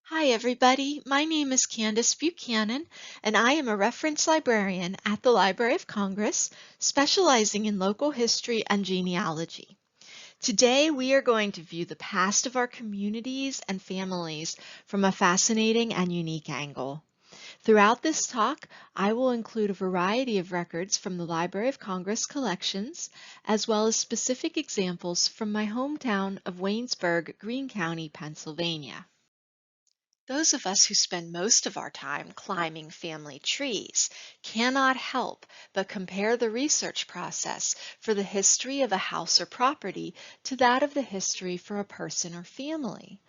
Hi, everybody. My name is Candace Buchanan, and I am a reference librarian at the Library of Congress, specializing in local history and genealogy. Today, we are going to view the past of our communities and families from a fascinating and unique angle. Throughout this talk, I will include a variety of records from the Library of Congress collections, as well as specific examples from my hometown of Waynesburg, Greene County, Pennsylvania. Those of us who spend most of our time climbing family trees cannot help but compare the research process for the history of a house or property to that of the history for a person or family.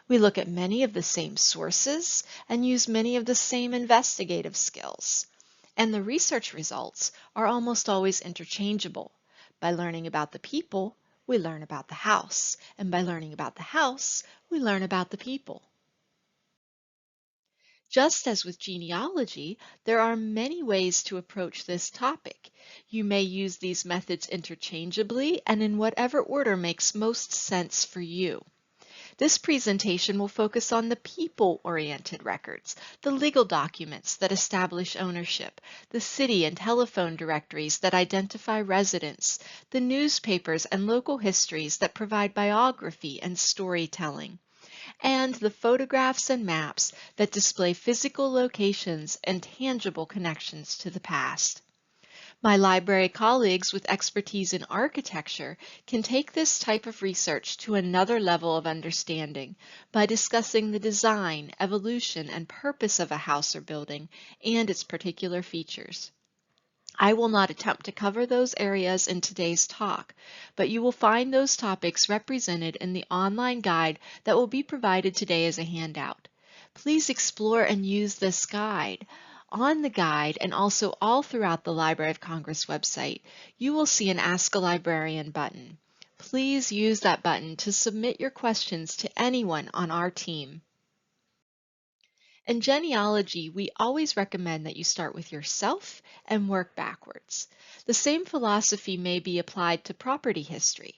We look at many of the same sources and use many of the same investigative skills. And the research results are almost always interchangeable. By learning about the people, we learn about the house, and by learning about the house, we learn about the people. Just as with genealogy, there are many ways to approach this topic. You may use these methods interchangeably and in whatever order makes most sense for you. This presentation will focus on the people-oriented records, the legal documents that establish ownership, the city and telephone directories that identify residents, the newspapers and local histories that provide biography and storytelling, and the photographs and maps that display physical locations and tangible connections to the past. My library colleagues with expertise in architecture can take this type of research to another level of understanding by discussing the design, evolution, and purpose of a house or building and its particular features. I will not attempt to cover those areas in today's talk, but you will find those topics represented in the online guide that will be provided today as a handout. Please explore and use this guide. On the guide and also all throughout the Library of Congress website, you will see an Ask a Librarian button. Please use that button to submit your questions to anyone on our team. In genealogy, we always recommend that you start with yourself and work backwards. The same philosophy may be applied to property history.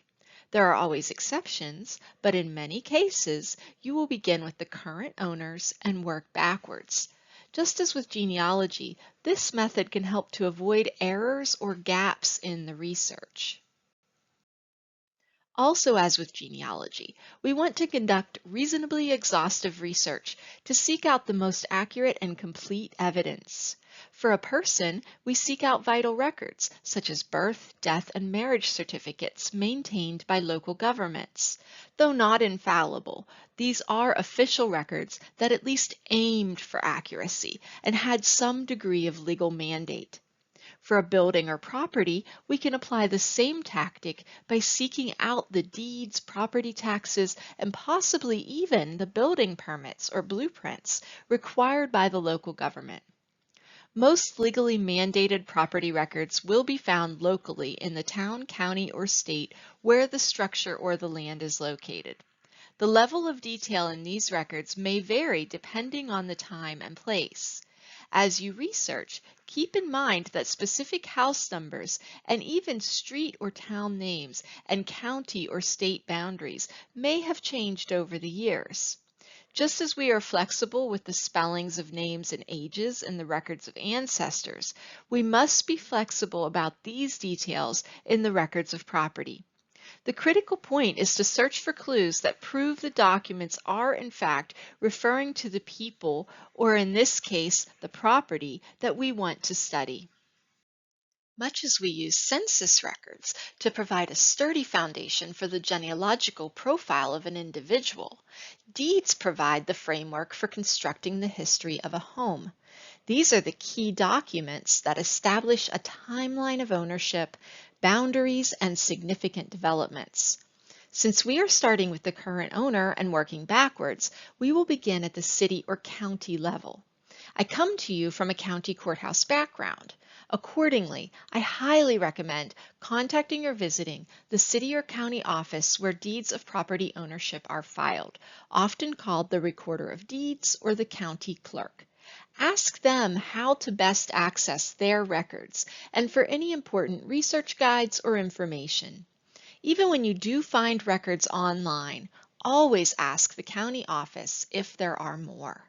There are always exceptions, but in many cases, you will begin with the current owners and work backwards. Just as with genealogy, this method can help to avoid errors or gaps in the research. Also, as with genealogy, we want to conduct reasonably exhaustive research to seek out the most accurate and complete evidence. For a person, we seek out vital records, such as birth, death, and marriage certificates maintained by local governments. Though not infallible, these are official records that at least aimed for accuracy and had some degree of legal mandate. For a building or property, we can apply the same tactic by seeking out the deeds, property taxes, and possibly even the building permits or blueprints required by the local government. Most legally mandated property records will be found locally in the town, county, or state where the structure or the land is located. The level of detail in these records may vary depending on the time and place. As you research, keep in mind that specific house numbers and even street or town names and county or state boundaries may have changed over the years. Just as we are flexible with the spellings of names and ages in the records of ancestors, we must be flexible about these details in the records of property. The critical point is to search for clues that prove the documents are in fact referring to the people, or in this case, the property, that we want to study. Much as we use census records to provide a sturdy foundation for the genealogical profile of an individual, deeds provide the framework for constructing the history of a home. These are the key documents that establish a timeline of ownership, boundaries, and significant developments. Since we are starting with the current owner and working backwards, we will begin at the city or county level. I come to you from a county courthouse background. Accordingly, I highly recommend contacting or visiting the city or county office where deeds of property ownership are filed, often called the Recorder of Deeds or the county clerk. Ask them how to best access their records and for any important research guides or information. Even when you do find records online, always ask the county office if there are more.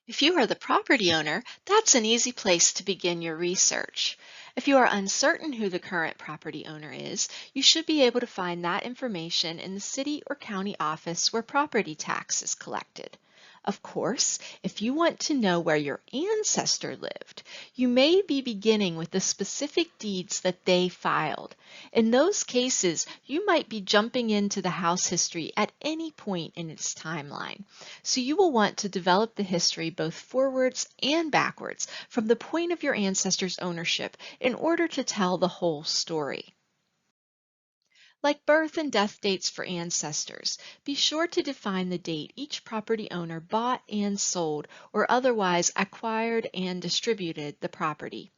If you are the property owner, that's an easy place to begin your research. If you are uncertain who the current property owner is, you should be able to find that information in the city or county office where property tax is collected. Of course, if you want to know where your ancestor lived, you may be beginning with the specific deeds that they filed. In those cases, you might be jumping into the house history at any point in its timeline. So you will want to develop the history both forwards and backwards from the point of your ancestors' ownership in order to tell the whole story. Like birth and death dates for ancestors, be sure to define the date each property owner bought and sold or otherwise acquired and distributed the property.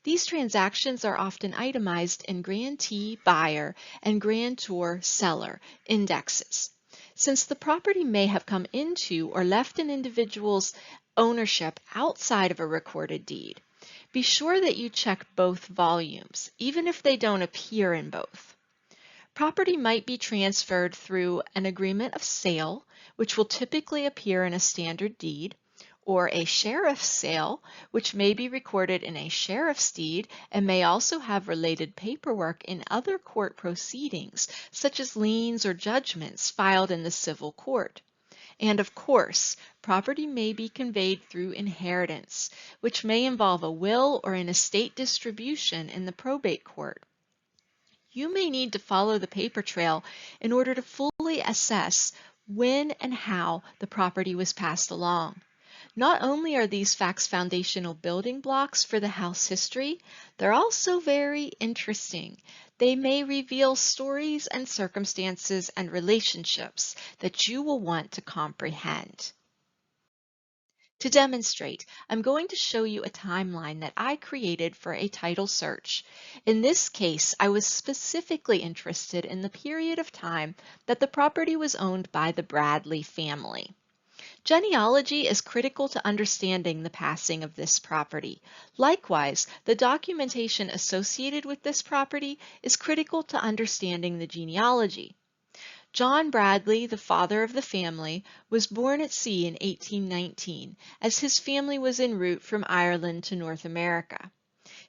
These transactions are often itemized in grantee buyer and grantor seller indexes. Since the property may have come into or left an individual's ownership outside of a recorded deed, be sure that you check both volumes, even if they don't appear in both. Property might be transferred through an agreement of sale, which will typically appear in a standard deed, or a sheriff's sale, which may be recorded in a sheriff's deed and may also have related paperwork in other court proceedings, such as liens or judgments filed in the civil court. And of course, property may be conveyed through inheritance, which may involve a will or an estate distribution in the probate court. You may need to follow the paper trail in order to fully assess when and how the property was passed along. Not only are these facts foundational building blocks for the house history, they're also very interesting. They may reveal stories and circumstances and relationships that you will want to comprehend. To demonstrate, I'm going to show you a timeline that I created for a title search. In this case, I was specifically interested in the period of time that the property was owned by the Bradley family. Genealogy is critical to understanding the passing of this property. Likewise, the documentation associated with this property is critical to understanding the genealogy. John Bradley, the father of the family, was born at sea in 1819, as his family was en route from Ireland to North America.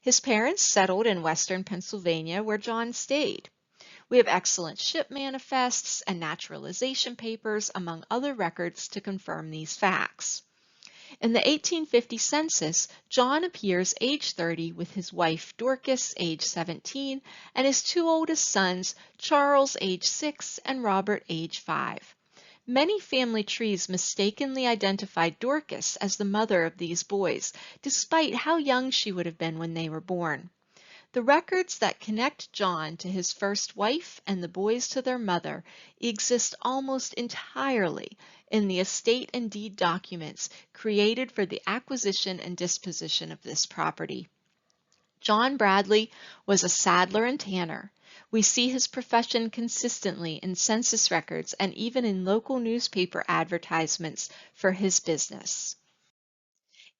His parents settled in western Pennsylvania, where John stayed. We have excellent ship manifests and naturalization papers, among other records, to confirm these facts. In the 1850 census, John appears age 30 with his wife Dorcas, age 17, and his two oldest sons, Charles, age 6, and Robert, age 5. Many family trees mistakenly identified Dorcas as the mother of these boys, despite how young she would have been when they were born. The records that connect John to his first wife and the boys to their mother exist almost entirely in the estate and deed documents created for the acquisition and disposition of this property. John Bradley was a saddler and tanner. We see his profession consistently in census records and even in local newspaper advertisements for his business.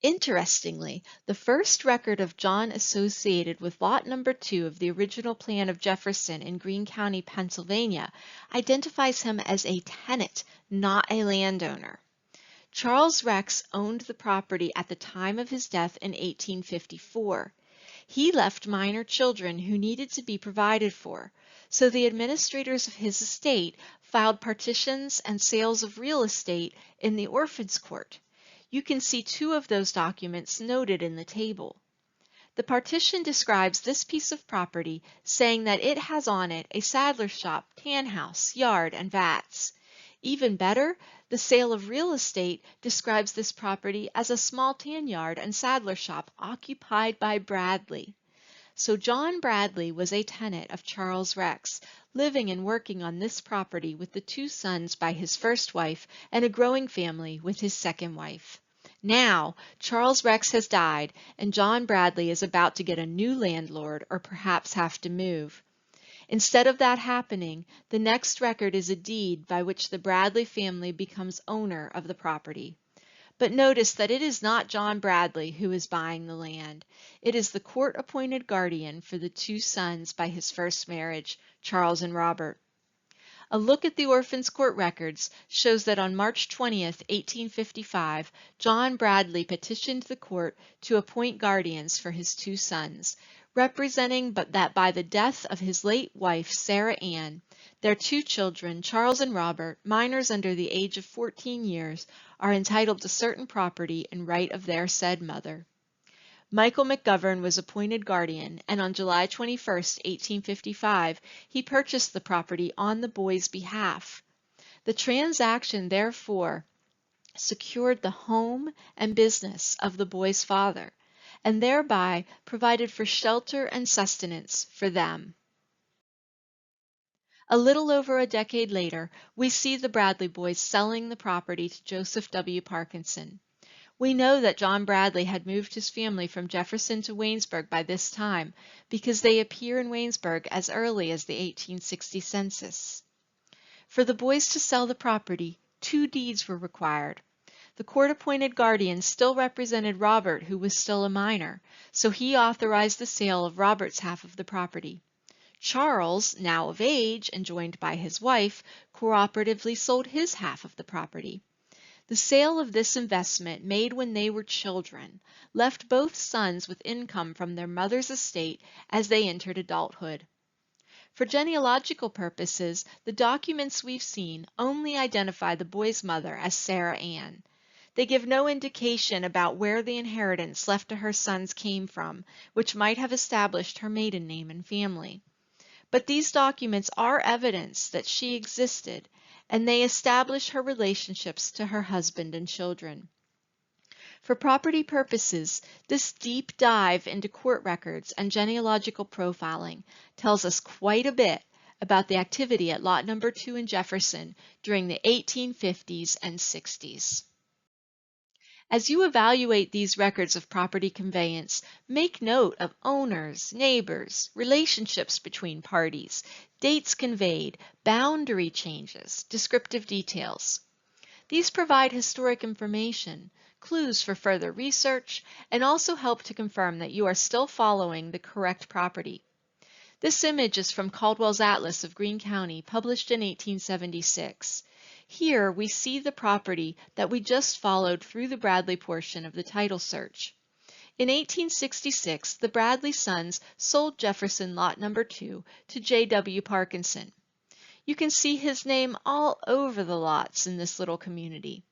Interestingly, the first record of John associated with lot number 2 of the original plan of Jefferson in Greene County, Pennsylvania, identifies him as a tenant, not a landowner. Charles Rex owned the property at the time of his death in 1854. He left minor children who needed to be provided for, so the administrators of his estate filed partitions and sales of real estate in the Orphans' Court. You can see 2 of those documents noted in the table. The partition describes this piece of property, saying that it has on it a saddler shop, tan house, yard, and vats. Even better, the sale of real estate describes this property as a small tan yard and saddler shop occupied by Bradley. So John Bradley was a tenant of Charles Rex, living and working on this property with the 2 sons by his first wife and a growing family with his second wife. Now, Charles Rex has died, and John Bradley is about to get a new landlord or perhaps have to move. Instead of that happening, the next record is a deed by which the Bradley family becomes owner of the property. But notice that it is not John Bradley who is buying the land. It is the court-appointed guardian for the 2 sons by his first marriage, Charles and Robert. A look at the Orphans' Court records shows that on March 20th, 1855, John Bradley petitioned the court to appoint guardians for his two sons, representing that by the death of his late wife, Sarah Ann, their two children, Charles and Robert, minors under the age of 14 years, are entitled to certain property in right of their said mother. Michael McGovern was appointed guardian, and on July 21, 1855, he purchased the property on the boys' behalf. The transaction, therefore, secured the home and business of the boys' father, and thereby provided for shelter and sustenance for them. A little over a decade later, we see the Bradley boys selling the property to Joseph W. Parkinson. We know that John Bradley had moved his family from Jefferson to Waynesburg by this time because they appear in Waynesburg as early as the 1860 census. For the boys to sell the property, 2 deeds were required. The court-appointed guardian still represented Robert, who was still a minor, so he authorized the sale of Robert's half of the property. Charles, now of age and joined by his wife, cooperatively sold his half of the property. The sale of this investment, made when they were children, left both sons with income from their mother's estate as they entered adulthood. For genealogical purposes, the documents we've seen only identify the boy's mother as Sarah Ann. They give no indication about where the inheritance left to her sons came from, which might have established her maiden name and family. But these documents are evidence that she existed, and they establish her relationships to her husband and children. For property purposes, this deep dive into court records and genealogical profiling tells us quite a bit about the activity at Lot Number 2 in Jefferson during the 1850s and 60s. As you evaluate these records of property conveyance, make note of owners, neighbors, relationships between parties, dates conveyed, boundary changes, descriptive details. These provide historic information, clues for further research, and also help to confirm that you are still following the correct property. This image is from Caldwell's Atlas of Greene County, published in 1876. Here we see the property that we just followed through the Bradley portion of the title search. In 1866, the Bradley sons sold Jefferson Lot Number 2 to J.W. Parkinson. You can see his name all over the lots in this little community.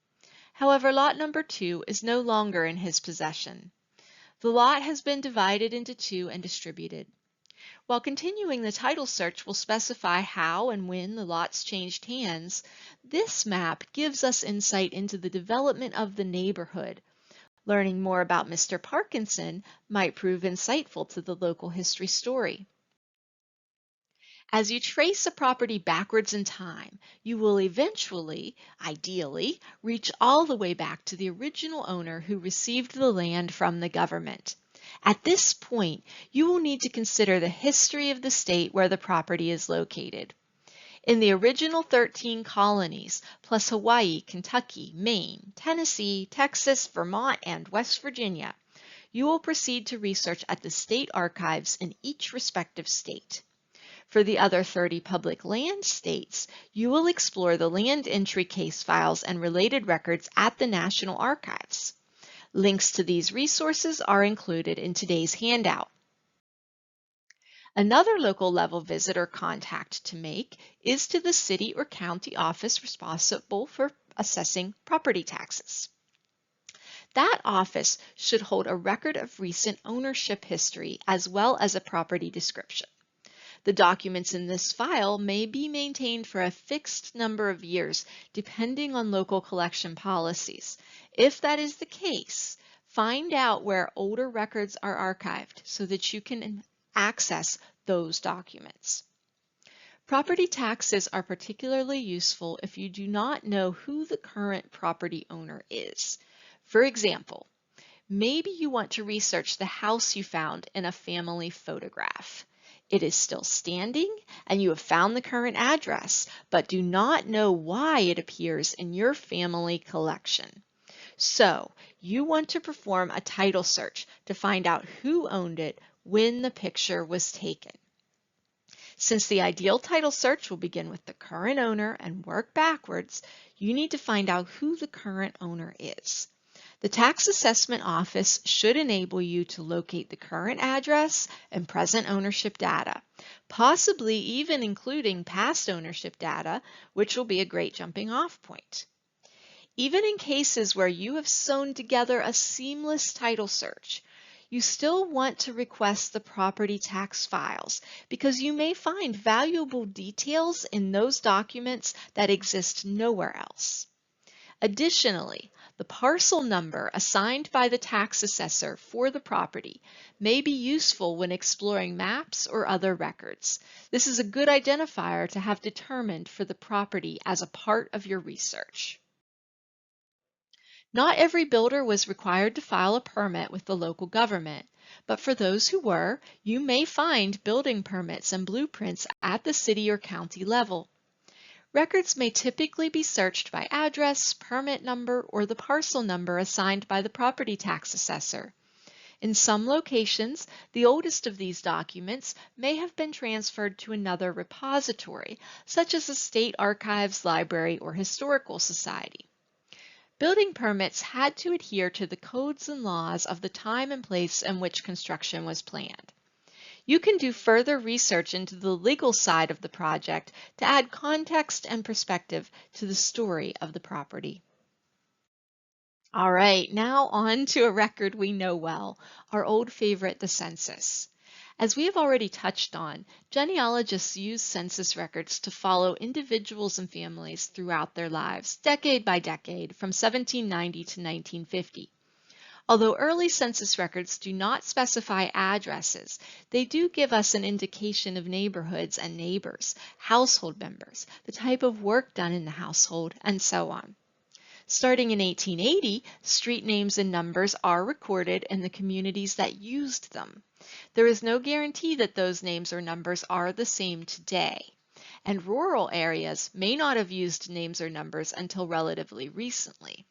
However, Lot Number 2 is no longer in his possession. The lot has been divided into 2 and distributed. While continuing the title search will specify how and when the lots changed hands, this map gives us insight into the development of the neighborhood. Learning more about Mr. Parkinson might prove insightful to the local history story. As you trace a property backwards in time, you will eventually, ideally, reach all the way back to the original owner who received the land from the government. At this point, you will need to consider the history of the state where the property is located. In the original 13 colonies, plus Hawaii, Kentucky, Maine, Tennessee, Texas, Vermont, and West Virginia, you will proceed to research at the state archives in each respective state. For the other 30 public land states, you will explore the land entry case files and related records at the National Archives. Links to these resources are included in today's handout. Another local level visit or contact to make is to the city or county office responsible for assessing property taxes. That office should hold a record of recent ownership history as well as a property description. The documents in this file may be maintained for a fixed number of years depending on local collection policies. If that is the case, find out where older records are archived so that you can access those documents. Property taxes are particularly useful if you do not know who the current property owner is. For example, maybe you want to research the house you found in a family photograph. It is still standing and you have found the current address, but do not know why it appears in your family collection. So you want to perform a title search to find out who owned it when the picture was taken. Since the ideal title search will begin with the current owner and work backwards, you need to find out who the current owner is. The tax assessment office should enable you to locate the current address and present ownership data, possibly even including past ownership data, which will be a great jumping off point. Even in cases where you have sewn together a seamless title search, you still want to request the property tax files because you may find valuable details in those documents that exist nowhere else. Additionally, the parcel number assigned by the tax assessor for the property may be useful when exploring maps or other records. This is a good identifier to have determined for the property as a part of your research. Not every builder was required to file a permit with the local government, but for those who were, you may find building permits and blueprints at the city or county level. Records may typically be searched by address, permit number, or the parcel number assigned by the property tax assessor. In some locations, the oldest of these documents may have been transferred to another repository, such as a state archives, library, or historical society. Building permits had to adhere to the codes and laws of the time and place in which construction was planned. You can do further research into the legal side of the project to add context and perspective to the story of the property. All right, now on to a record we know well, our old favorite, the census. As we have already touched on, genealogists use census records to follow individuals and families throughout their lives, decade by decade, from 1790 to 1950. Although early census records do not specify addresses, they do give us an indication of neighborhoods and neighbors, household members, the type of work done in the household, and so on. Starting in 1880, street names and numbers are recorded in the communities that used them. There is no guarantee that those names or numbers are the same today, and rural areas may not have used names or numbers until relatively recently.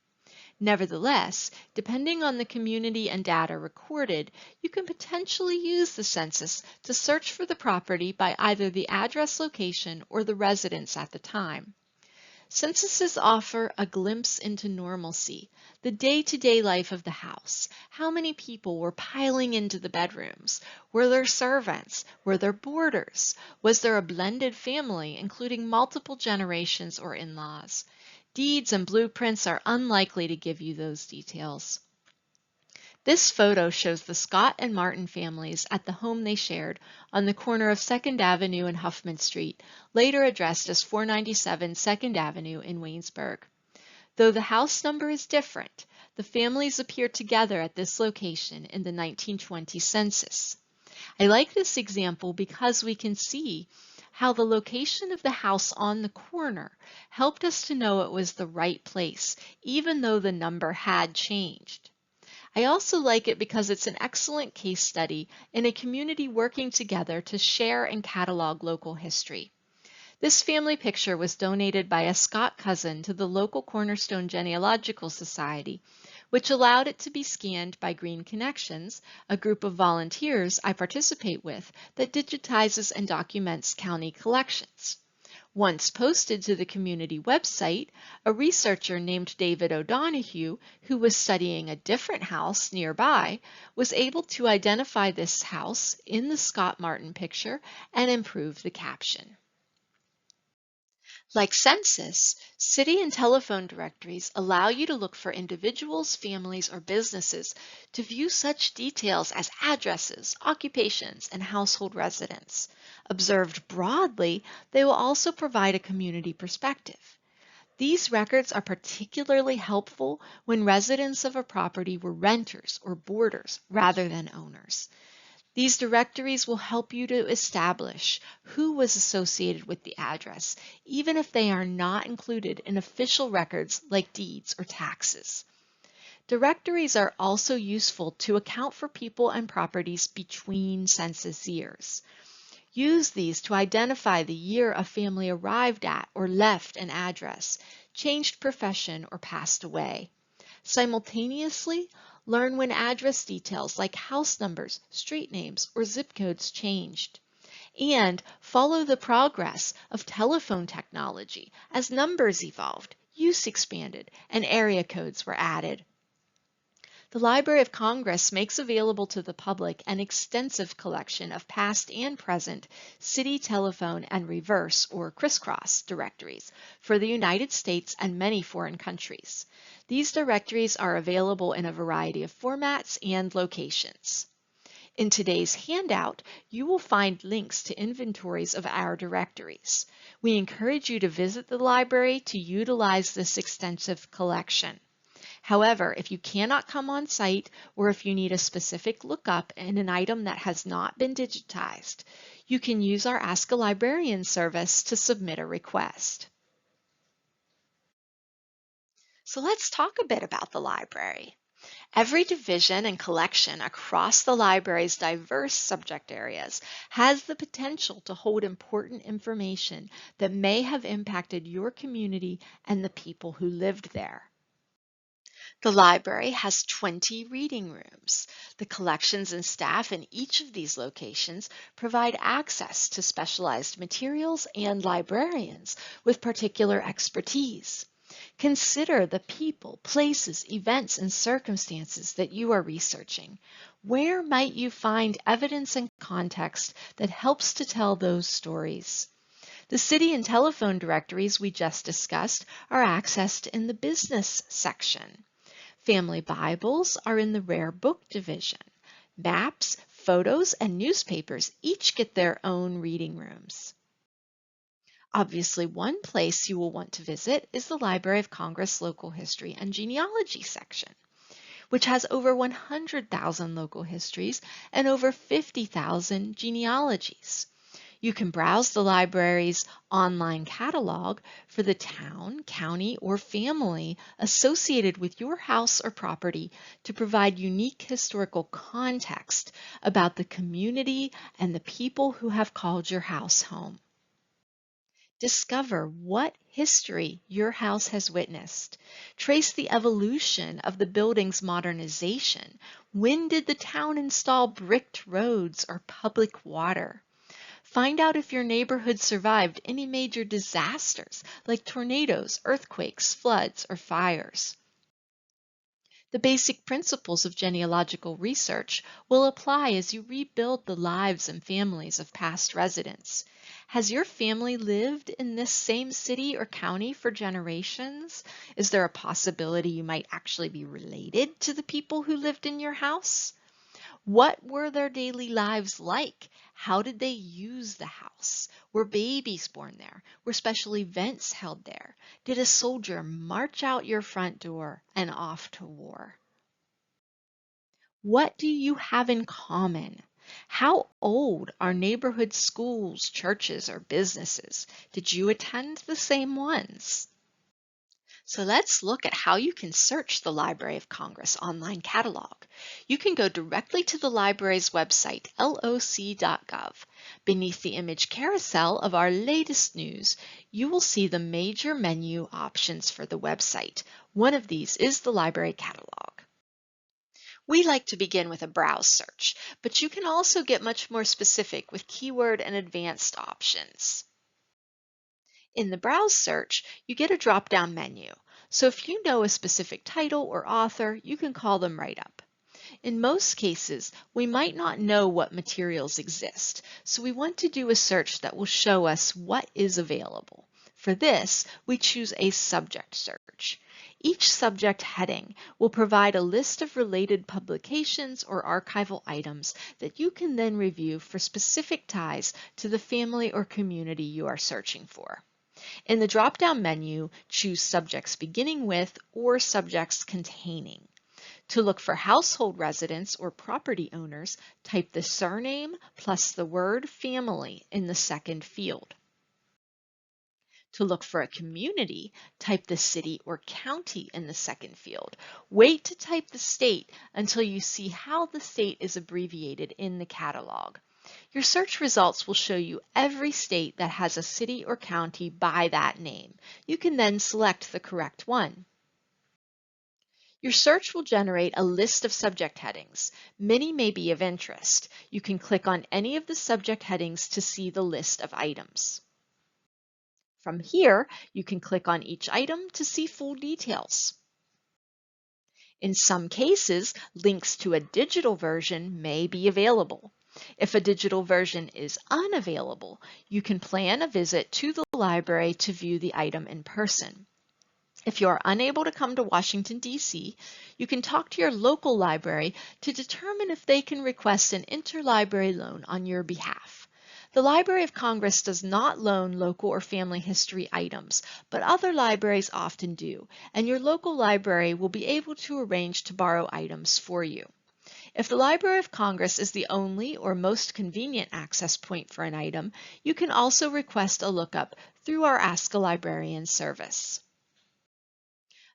Nevertheless, depending on the community and data recorded, you can potentially use the census to search for the property by either the address location or the residence at the time. Censuses offer a glimpse into normalcy, the day-to-day life of the house. How many people were piling into the bedrooms? Were there servants? Were there boarders? Was there a blended family, including multiple generations or in-laws? Deeds and blueprints are unlikely to give you those details. This photo shows the Scott and Martin families at the home they shared on the corner of 2nd Avenue and Huffman Street, later addressed as 497 2nd Avenue in Waynesburg. Though the house number is different, the families appear together at this location in the 1920 census. I like this example because we can see how the location of the house on the corner helped us to know it was the right place, even though the number had changed. I also like it because it's an excellent case study in a community working together to share and catalog local history. This family picture was donated by a Scott cousin to the local Cornerstone Genealogical Society, which allowed it to be scanned by Greene Connections, a group of volunteers I participate with that digitizes and documents county collections. Once posted to the community website, a researcher named David O'Donohue, who was studying a different house nearby, was able to identify this house in the Scott Martin picture and improve the caption. Like census, city and telephone directories allow you to look for individuals, families, or businesses to view such details as addresses, occupations, and household residence. Observed broadly, they will also provide a community perspective. These records are particularly helpful when residents of a property were renters or boarders rather than owners. These directories will help you to establish who was associated with the address, even if they are not included in official records like deeds or taxes. Directories are also useful to account for people and properties between census years. Use these to identify the year a family arrived at or left an address, changed profession, or passed away. Simultaneously, learn when address details like house numbers, street names, or zip codes changed. And follow the progress of telephone technology as numbers evolved, use expanded, and area codes were added. The Library of Congress makes available to the public an extensive collection of past and present city telephone and reverse or crisscross directories for the United States and many foreign countries. These directories are available in a variety of formats and locations. In today's handout, you will find links to inventories of our directories. We encourage you to visit the library to utilize this extensive collection. However, if you cannot come on site or if you need a specific lookup in an item that has not been digitized, you can use our Ask a Librarian service to submit a request. So let's talk a bit about the library. Every division and collection across the library's diverse subject areas has the potential to hold important information that may have impacted your community and the people who lived there. The library has 20 reading rooms. The collections and staff in each of these locations provide access to specialized materials and librarians with particular expertise. Consider the people, places, events, and circumstances that you are researching. Where might you find evidence and context that helps to tell those stories? The city and telephone directories we just discussed are accessed in the business section. Family Bibles are in the rare book division. Maps, photos, and newspapers each get their own reading rooms. Obviously, one place you will want to visit is the Library of Congress Local History and Genealogy section, which has over 100,000 local histories and over 50,000 genealogies. You can browse the library's online catalog for the town, county, or family associated with your house or property to provide unique historical context about the community and the people who have called your house home. Discover what history your house has witnessed. Trace the evolution of the building's modernization. When did the town install bricked roads or public water? Find out if your neighborhood survived any major disasters like tornadoes, earthquakes, floods, or fires. The basic principles of genealogical research will apply as you rebuild the lives and families of past residents. Has your family lived in this same city or county for generations? Is there a possibility you might actually be related to the people who lived in your house? What were their daily lives like? How did they use the house? Were babies born there? Were special events held there? Did a soldier march out your front door and off to war? What do you have in common? How old are neighborhood schools, churches, or businesses? Did you attend the same ones? So let's look at how you can search the Library of Congress online catalog. You can go directly to the library's website, loc.gov. Beneath the image carousel of our latest news, you will see the major menu options for the website. One of these is the library catalog. We like to begin with a browse search, but you can also get much more specific with keyword and advanced options. In the Browse search, you get a drop-down menu, so if you know a specific title or author, you can call them right up. In most cases, we might not know what materials exist, so we want to do a search that will show us what is available. For this, we choose a subject search. Each subject heading will provide a list of related publications or archival items that you can then review for specific ties to the family or community you are searching for. In the drop-down menu, choose subjects beginning with or subjects containing. To look for household residents or property owners, type the surname plus the word family in the second field. To look for a community, type the city or county in the second field. Wait to type the state until you see how the state is abbreviated in the catalog. Your search results will show you every state that has a city or county by that name. You can then select the correct one. Your search will generate a list of subject headings. Many may be of interest. You can click on any of the subject headings to see the list of items. From here, you can click on each item to see full details. In some cases, links to a digital version may be available. If a digital version is unavailable, you can plan a visit to the library to view the item in person. If you are unable to come to Washington, D.C., you can talk to your local library to determine if they can request an interlibrary loan on your behalf. The Library of Congress does not loan local or family history items, but other libraries often do, and your local library will be able to arrange to borrow items for you. If the Library of Congress is the only or most convenient access point for an item, you can also request a lookup through our Ask a Librarian service.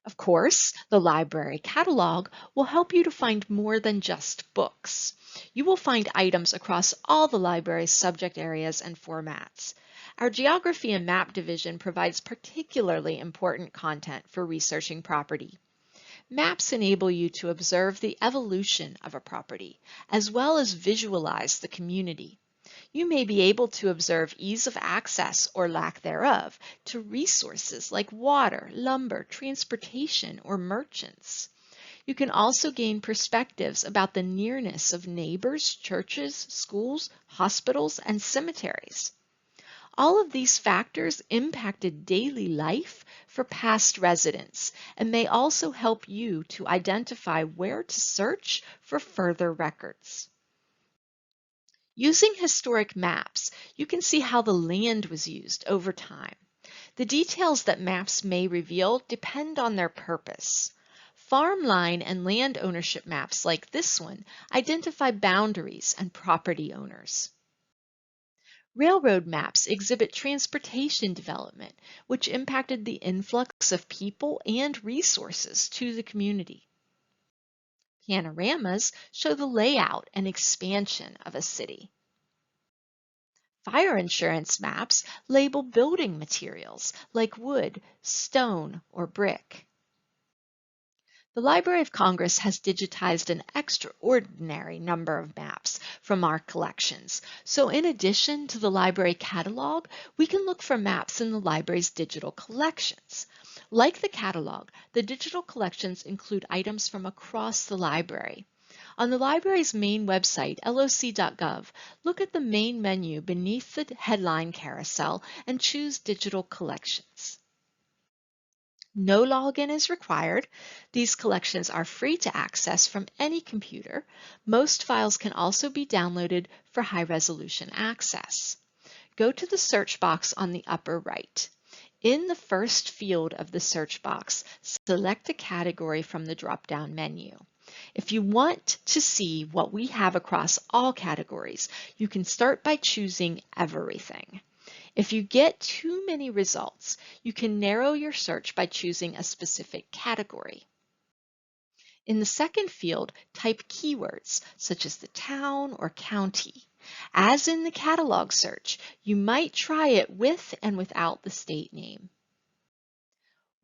Of course, the library catalog will help you to find more than just books. You will find items across all the library's subject areas and formats. Our Geography and Map division provides particularly important content for researching property. Maps enable you to observe the evolution of a property, as well as visualize the community. You may be able to observe ease of access or lack thereof to resources like water, lumber, transportation, or merchants. You can also gain perspectives about the nearness of neighbors, churches, schools, hospitals, and cemeteries. All of these factors impacted daily life for past residents and may also help you to identify where to search for further records. Using historic maps, you can see how the land was used over time. The details that maps may reveal depend on their purpose. Farm line and land ownership maps like this one identify boundaries and property owners. Railroad maps exhibit transportation development, which impacted the influx of people and resources to the community. Panoramas show the layout and expansion of a city. Fire insurance maps label building materials like wood, stone, or brick. The Library of Congress has digitized an extraordinary number of maps from our collections. So in addition to the library catalog, we can look for maps in the library's digital collections. Like the catalog, the digital collections include items from across the library. On the library's main website, loc.gov, look at the main menu beneath the headline carousel and choose Digital Collections. No login is required. These collections are free to access from any computer. Most files can also be downloaded for high-resolution access. Go to the search box on the upper right. In the first field of the search box, select a category from the drop-down menu. If you want to see what we have across all categories, you can start by choosing Everything. If you get too many results, you can narrow your search by choosing a specific category. In the second field, type keywords such as the town or county. As in the catalog search, you might try it with and without the state name.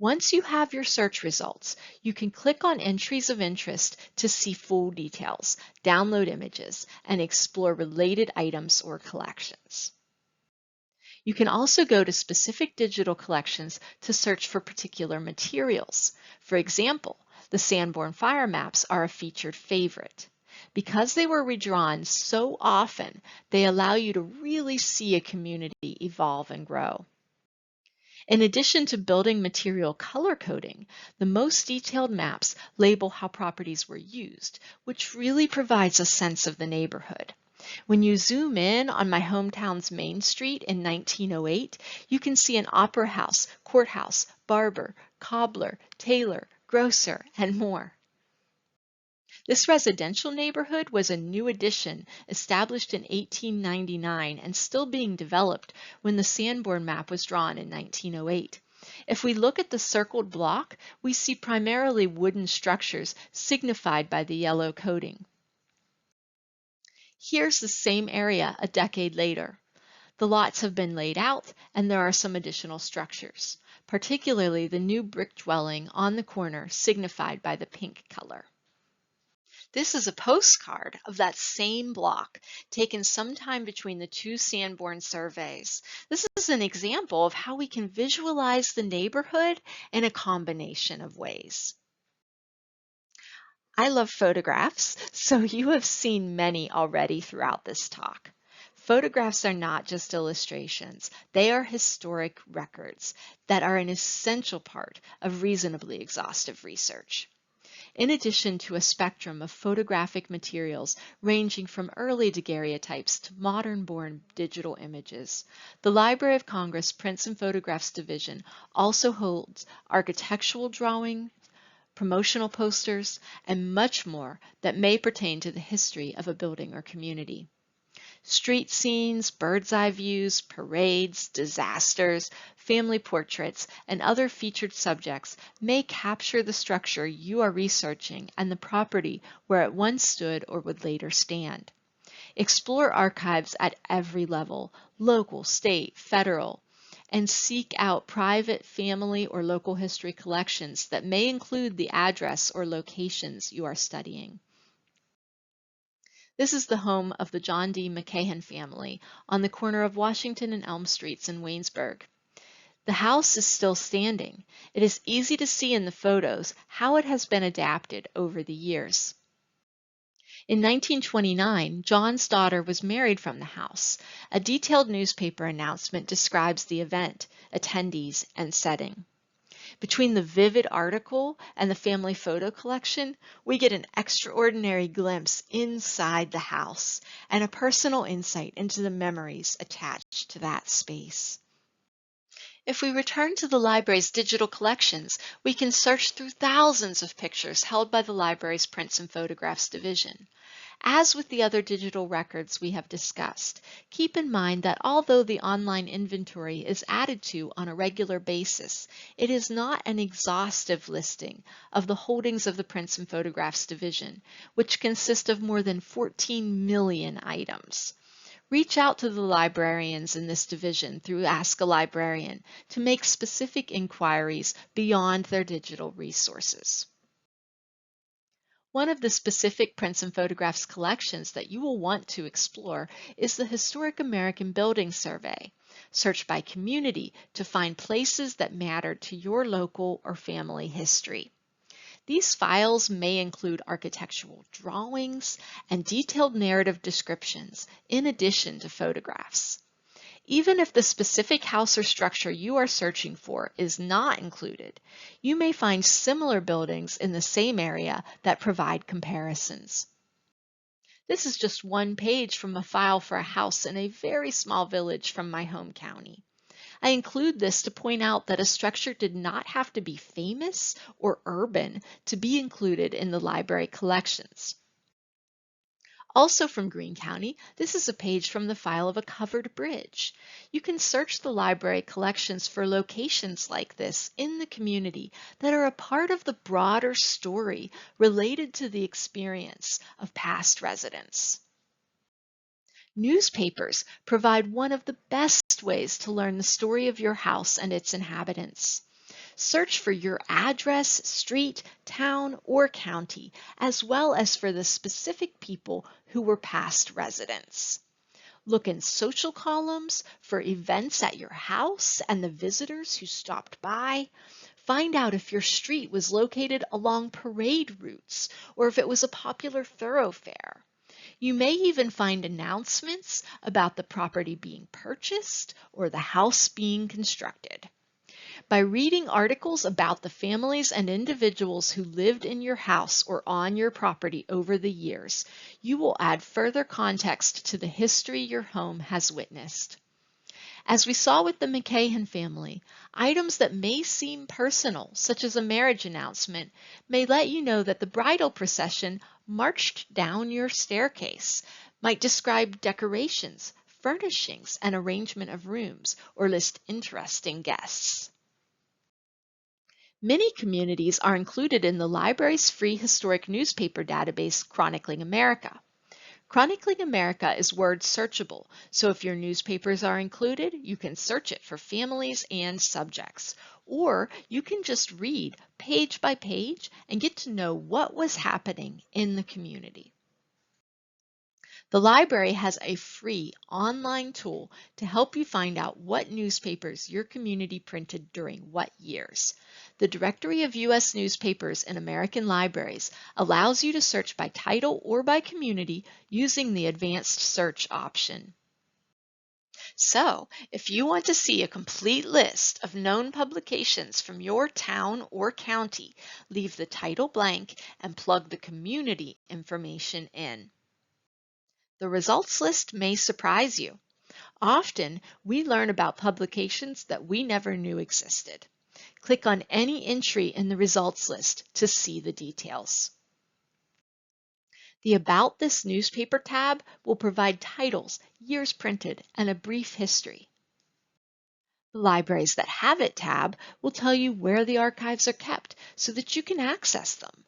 Once you have your search results, you can click on entries of interest to see full details, download images, and explore related items or collections. You can also go to specific digital collections to search for particular materials. For example, the Sanborn fire maps are a featured favorite. Because they were redrawn so often, they allow you to really see a community evolve and grow. In addition to building material color coding, the most detailed maps label how properties were used, which really provides a sense of the neighborhood. When you zoom in on my hometown's Main Street in 1908, you can see an opera house, courthouse, barber, cobbler, tailor, grocer, and more. This residential neighborhood was a new addition established in 1899 and still being developed when the Sanborn map was drawn in 1908. If we look at the circled block, we see primarily wooden structures signified by the yellow coating. Here's the same area a decade later. The lots have been laid out and there are some additional structures. particularly the new brick dwelling on the corner signified by the pink color. This is a postcard of that same block taken sometime between the two Sanborn surveys. This is an example of how we can visualize the neighborhood in a combination of ways. I love photographs, so you have seen many already throughout this talk. Photographs are not just illustrations. They are historic records that are an essential part of reasonably exhaustive research. In addition to a spectrum of photographic materials ranging from early daguerreotypes to modern-born digital images, the Library of Congress Prints and Photographs Division also holds architectural drawings, promotional posters, and much more that may pertain to the history of a building or community. Street scenes, bird's eye views, parades, disasters, family portraits, and other featured subjects may capture the structure you are researching and the property where it once stood or would later stand. Explore archives at every level, local, state, federal, and seek out private, family, or local history collections that may include the address or locations you are studying. This is the home of the John D. McCahan family on the corner of Washington and Elm Streets in Waynesburg. The house is still standing. It is easy to see in the photos how it has been adapted over the years. In 1929, John's daughter was married from the house. A detailed newspaper announcement describes the event, attendees, and setting. Between the vivid article and the family photo collection, we get an extraordinary glimpse inside the house and a personal insight into the memories attached to that space. If we return to the library's digital collections, we can search through thousands of pictures held by the library's Prints and Photographs Division. As with the other digital records we have discussed, keep in mind that although the online inventory is added to on a regular basis, it is not an exhaustive listing of the holdings of the Prints and Photographs Division, which consist of more than 14 million items. Reach out to the librarians in this division through Ask a Librarian to make specific inquiries beyond their digital resources. One of the specific Prints and Photographs collections that you will want to explore is the Historic American Building Survey. Search by community to find places that matter to your local or family history. These files may include architectural drawings and detailed narrative descriptions in addition to photographs. Even if the specific house or structure you are searching for is not included, you may find similar buildings in the same area that provide comparisons. This is just one page from a file for a house in a very small village from my home county. I include this to point out that a structure did not have to be famous or urban to be included in the library collections. Also from Greene County, this is a page from the file of a covered bridge. You can search the library collections for locations like this in the community that are a part of the broader story related to the experience of past residents. Newspapers provide one of the best ways to learn the story of your house and its inhabitants. Search for your address, street, town, or county, as well as for the specific people who were past residents. Look in social columns for events at your house and the visitors who stopped by. Find out if your street was located along parade routes or if it was a popular thoroughfare. You may even find announcements about the property being purchased or the house being constructed. By reading articles about the families and individuals who lived in your house or on your property over the years, you will add further context to the history your home has witnessed. As we saw with the McCahan family, items that may seem personal, such as a marriage announcement, may let you know that the bridal procession marched down your staircase, might describe decorations, furnishings, and arrangement of rooms, or list interesting guests. Many communities are included in the library's free historic newspaper database, Chronicling America. Chronicling America is word searchable, so if your newspapers are included, you can search it for families and subjects. Or you can just read page by page and get to know what was happening in the community. The library has a free online tool to help you find out what newspapers your community printed during what years. The Directory of U.S. Newspapers in American Libraries allows you to search by title or by community using the advanced search option. So, if you want to see a complete list of known publications from your town or county, leave the title blank and plug the community information in. The results list may surprise you. Often, we learn about publications that we never knew existed. Click on any entry in the results list to see the details. The About This Newspaper tab will provide titles, years printed, and a brief history. The Libraries That Have It tab will tell you where the archives are kept so that you can access them.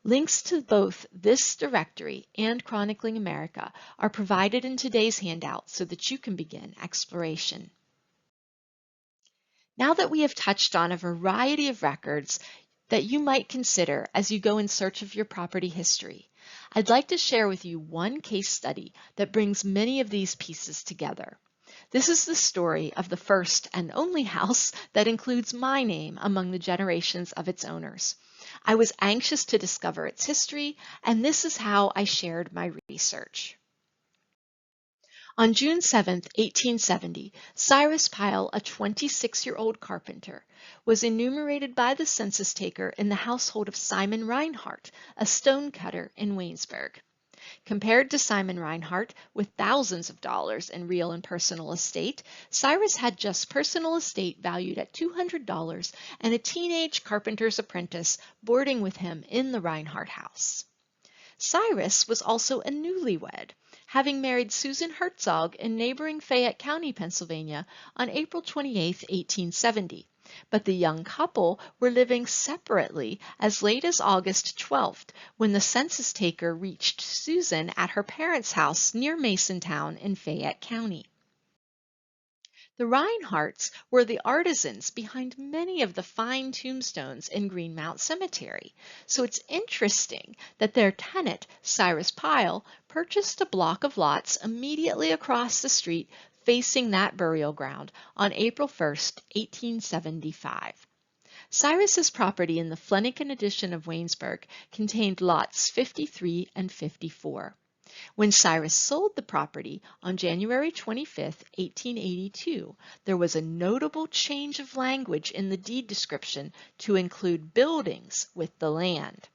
Links to both this directory and Chronicling America are provided in today's handout so that you can begin exploration. Now that we have touched on a variety of records that you might consider as you go in search of your property history, I'd like to share with you one case study that brings many of these pieces together. This is the story of the first and only house that includes my name among the generations of its owners. I was anxious to discover its history, and this is how I shared my research. On June 7, 1870, Cyrus Pyle, a 26-year-old carpenter, was enumerated by the census taker in the household of Simon Reinhardt, a stonecutter in Waynesburg. Compared to Simon Reinhardt, with thousands of dollars in real and personal estate, Cyrus had just personal estate valued at $200 and a teenage carpenter's apprentice boarding with him in the Reinhardt house. Cyrus was also a newlywed, having married Susan Herzog in neighboring Fayette County, Pennsylvania, on April 28, 1870. But the young couple were living separately as late as August 12th, when the census taker reached Susan at her parents' house near Masontown in Fayette County. The Reinhardts were the artisans behind many of the fine tombstones in Greenmount Cemetery, so it's interesting that their tenant, Cyrus Pyle, purchased a block of lots immediately across the street facing that burial ground on April 1, 1875. Cyrus's property in the Flanagan addition of Waynesburg contained lots 53 and 54. When Cyrus sold the property on January 25, 1882, there was a notable change of language in the deed description to include buildings with the land.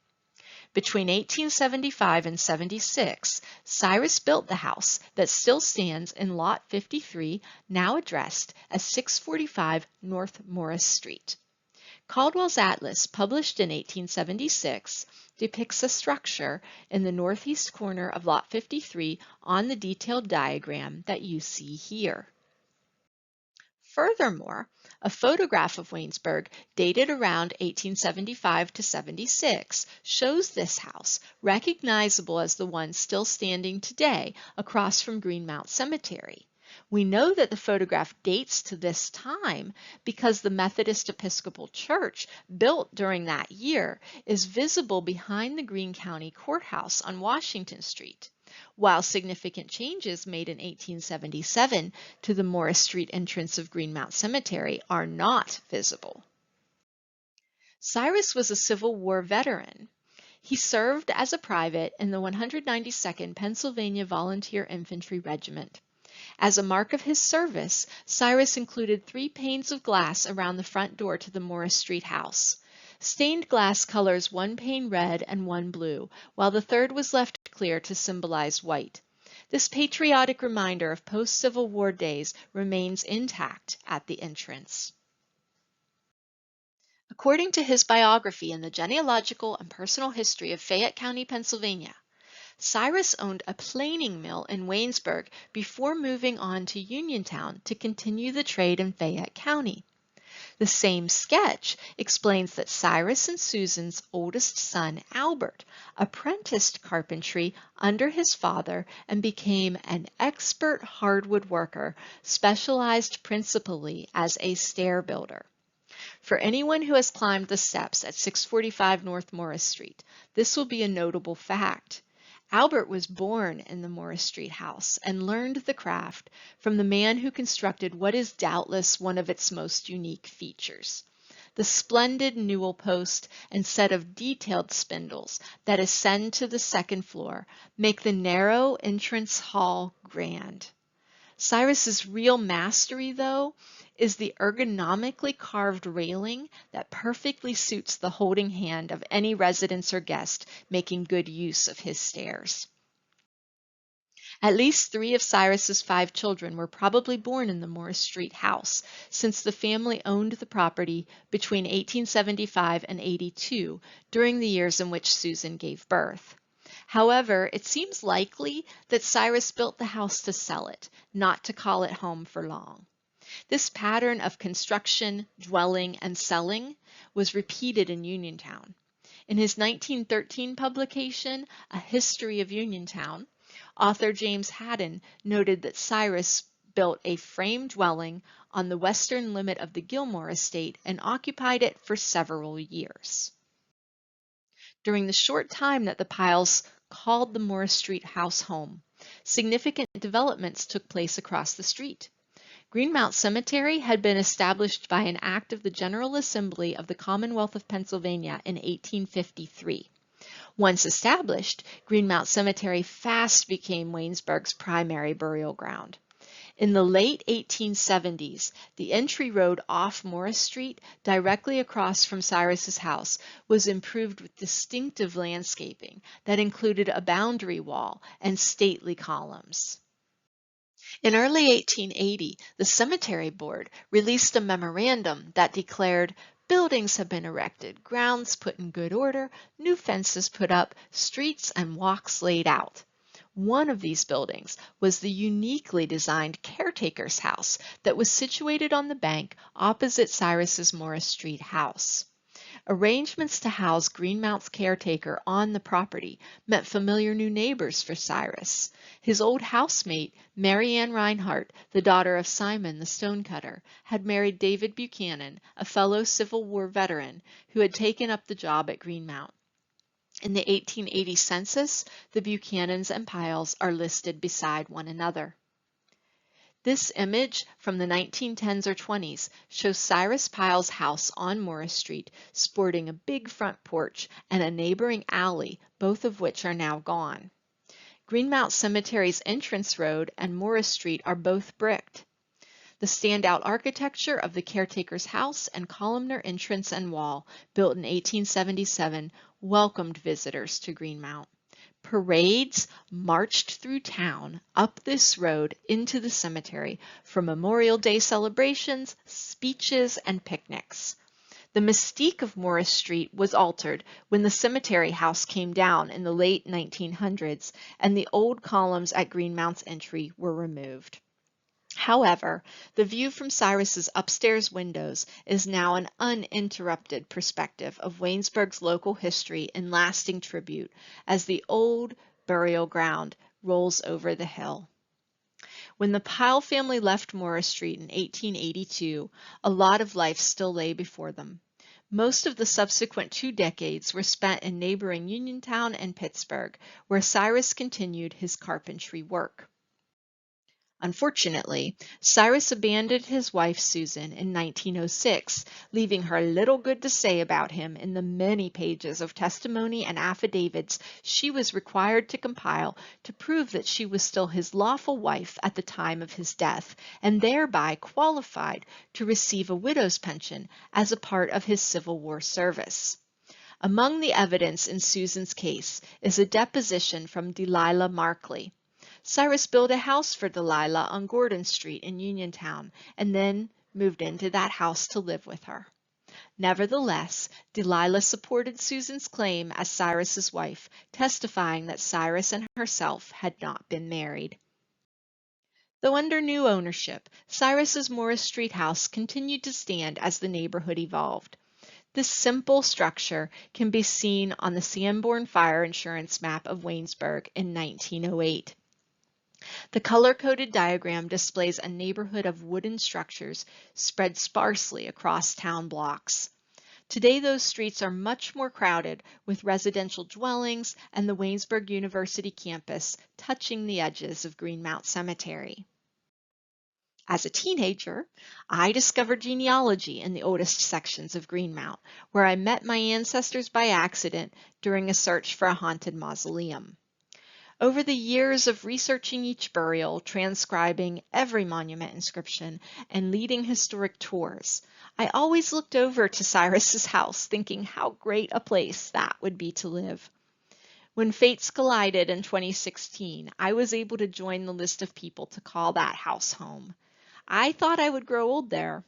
Between 1875 and 76, Cyrus built the house that still stands in Lot 53, now addressed as 645 North Morris Street. Caldwell's Atlas, published in 1876, depicts a structure in the northeast corner of Lot 53 on the detailed diagram that you see here. Furthermore, a photograph of Waynesburg dated around 1875 to 76 shows this house, recognizable as the one still standing today across from Greenmount Cemetery. We know that the photograph dates to this time because the Methodist Episcopal Church, built during that year, is visible behind the Greene County Courthouse on Washington Street, while significant changes made in 1877 to the Morris Street entrance of Greenmount Cemetery are not visible. Cyrus was a Civil War veteran. He served as a private in the 192nd Pennsylvania Volunteer Infantry Regiment. As a mark of his service, Cyrus included 3 panes of glass around the front door to the Morris Street house. Stained glass colors one pane red and one blue, while the third was left clear to symbolize white. This patriotic reminder of post-Civil War days remains intact at the entrance. According to his biography in the Genealogical and Personal History of Fayette County, Pennsylvania, Cyrus owned a planing mill in Waynesburg before moving on to Uniontown to continue the trade in Fayette County. The same sketch explains that Cyrus and Susan's oldest son, Albert, apprenticed carpentry under his father and became an expert hardwood worker, specialized principally as a stair builder. For anyone who has climbed the steps at 645 North Morris Street, this will be a notable fact. Albert was born in the Morris Street house and learned the craft from the man who constructed what is doubtless one of its most unique features. The splendid newel post and set of detailed spindles that ascend to the second floor make the narrow entrance hall grand. Cyrus's real mastery, though, is the ergonomically carved railing that perfectly suits the holding hand of any resident or guest making good use of his stairs. At least 3 of Cyrus's 5 children were probably born in the Morris Street house, since the family owned the property between 1875 and 82, during the years in which Susan gave birth. However, it seems likely that Cyrus built the house to sell it, not to call it home for long. This pattern of construction, dwelling, and selling was repeated in Uniontown. In his 1913 publication, A History of Uniontown, author James Haddon noted that Cyrus built a frame dwelling on the western limit of the Gilmore estate and occupied it for several years. During the short time that the Piles called the Morris Street house home, significant developments took place across the street. Greenmount Cemetery had been established by an act of the General Assembly of the Commonwealth of Pennsylvania in 1853. Once established, Greenmount Cemetery fast became Waynesburg's primary burial ground. In the late 1870s, the entry road off Morris Street, directly across from Cyrus's house, was improved with distinctive landscaping that included a boundary wall and stately columns. In early 1880, the Cemetery Board released a memorandum that declared, "Buildings have been erected, grounds put in good order, new fences put up, streets and walks laid out." One of these buildings was the uniquely designed caretaker's house that was situated on the bank opposite Cyrus's Morris Street house. Arrangements to house Greenmount's caretaker on the property meant familiar new neighbors for Cyrus. His old housemate, Mary Ann Reinhardt, the daughter of Simon the stonecutter, had married David Buchanan, a fellow Civil War veteran who had taken up the job at Greenmount. In the 1880 census, the Buchanans and Piles are listed beside one another. This image from the 1910s or 20s shows Cyrus Piles' house on Morris Street sporting a big front porch and a neighboring alley, both of which are now gone. Greenmount Cemetery's entrance road and Morris Street are both bricked. The standout architecture of the caretaker's house and columnar entrance and wall, built in 1877, welcomed visitors to Greenmount. Parades marched through town up this road into the cemetery for Memorial Day celebrations, speeches, and picnics. The mystique of Morris Street was altered when the cemetery house came down in the late 1900s and the old columns at Greenmount's entry were removed. However, the view from Cyrus's upstairs windows is now an uninterrupted perspective of Waynesburg's local history and lasting tribute as the old burial ground rolls over the hill. When the Pyle family left Morris Street in 1882, a lot of life still lay before them. Most of the subsequent 2 decades were spent in neighboring Uniontown and Pittsburgh, where Cyrus continued his carpentry work. Unfortunately, Cyrus abandoned his wife Susan in 1906, leaving her little good to say about him in the many pages of testimony and affidavits she was required to compile to prove that she was still his lawful wife at the time of his death, and thereby qualified to receive a widow's pension as a part of his Civil War service. Among the evidence in Susan's case is a deposition from Delilah Markley. Cyrus built a house for Delilah on Gordon Street in Uniontown and then moved into that house to live with her. Nevertheless, Delilah supported Susan's claim as Cyrus's wife, testifying that Cyrus and herself had not been married. Though under new ownership, Cyrus's Morris Street house continued to stand as the neighborhood evolved. This simple structure can be seen on the Sanborn Fire Insurance map of Waynesburg in 1908. The color-coded diagram displays a neighborhood of wooden structures spread sparsely across town blocks. Today, those streets are much more crowded with residential dwellings and the Waynesburg University campus touching the edges of Greenmount Cemetery. As a teenager, I discovered genealogy in the oldest sections of Greenmount, where I met my ancestors by accident during a search for a haunted mausoleum. Over the years of researching each burial, transcribing every monument inscription, and leading historic tours, I always looked over to Cyrus's house thinking how great a place that would be to live. When fates collided in 2016, I was able to join the list of people to call that house home. I thought I would grow old there.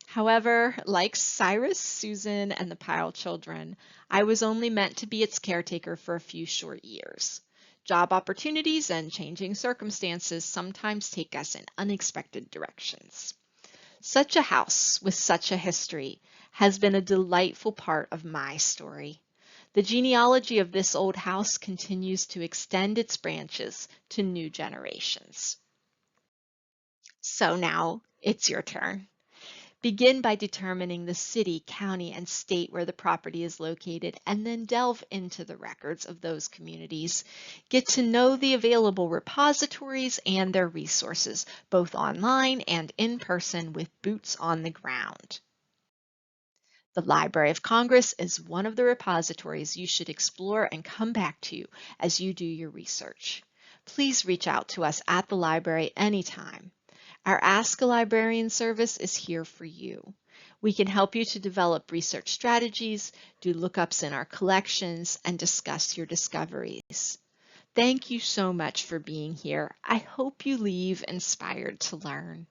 However, like Cyrus, Susan, and the Pyle children, I was only meant to be its caretaker for a few short years. Job opportunities and changing circumstances sometimes take us in unexpected directions. Such a house with such a history has been a delightful part of my story. The genealogy of this old house continues to extend its branches to new generations. So now it's your turn. Begin by determining the city, county, and state where the property is located, and then delve into the records of those communities. Get to know the available repositories and their resources, both online and in person with boots on the ground. The Library of Congress is one of the repositories you should explore and come back to as you do your research. Please reach out to us at the library anytime. Our Ask a Librarian service is here for you. We can help you to develop research strategies, do lookups in our collections, and discuss your discoveries. Thank you so much for being here. I hope you leave inspired to learn.